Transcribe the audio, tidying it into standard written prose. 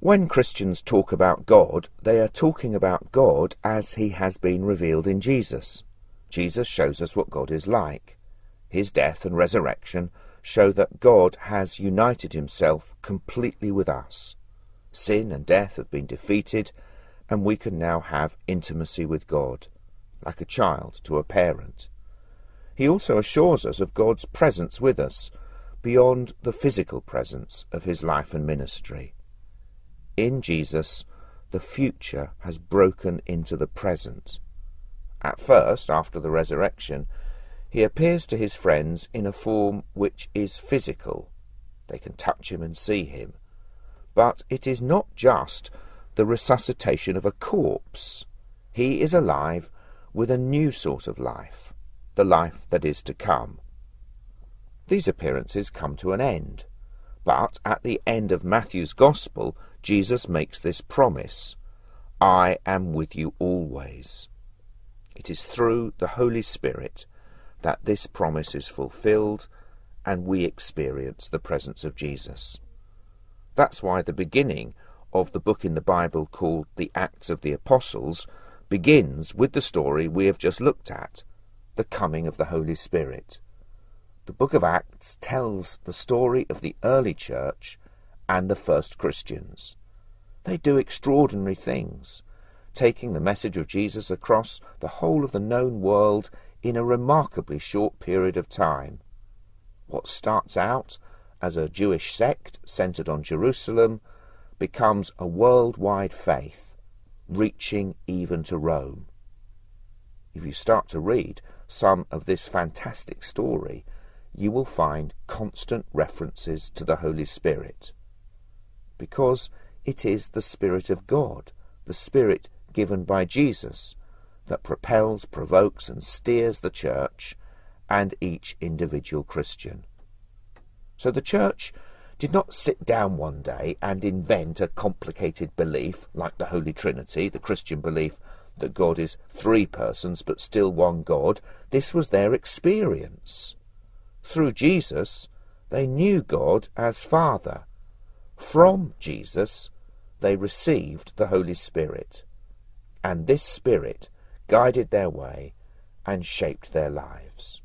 When Christians talk about God, they are talking about God as he has been revealed in Jesus. Jesus shows us what God is like. His death and resurrection show that God has united himself completely with us. Sin and death have been defeated, and we can now have intimacy with God, like a child to a parent. He also assures us of God's presence with us, beyond the physical presence of his life and ministry. In Jesus, the future has broken into the present. At first, after the resurrection, he appears to his friends in a form which is physical. They can touch him and see him. But it is not just the resuscitation of a corpse. He is alive with a new sort of life, the life that is to come. These appearances come to an end. But at the end of Matthew's Gospel, Jesus makes this promise: I am with you always. It is through the Holy Spirit that this promise is fulfilled and we experience the presence of Jesus. That's why the beginning of the book in the Bible called the Acts of the Apostles begins with the story we have just looked at, the coming of the Holy Spirit. The book of Acts tells the story of the early church and the first Christians. They do extraordinary things, taking the message of Jesus across the whole of the known world in a remarkably short period of time. What starts out as a Jewish sect centred on Jerusalem becomes a worldwide faith, reaching even to Rome. If you start to read some of this fantastic story, you will find constant references to the Holy Spirit, because it is the Spirit of God, the Spirit given by Jesus, that propels, provokes and steers the church and each individual Christian. So the church did not sit down one day and invent a complicated belief like the Holy Trinity, the Christian belief that God is three persons but still one God. This was their experience. Through Jesus, they knew God as Father. From Jesus, they received the Holy Spirit, and this Spirit guided their way and shaped their lives.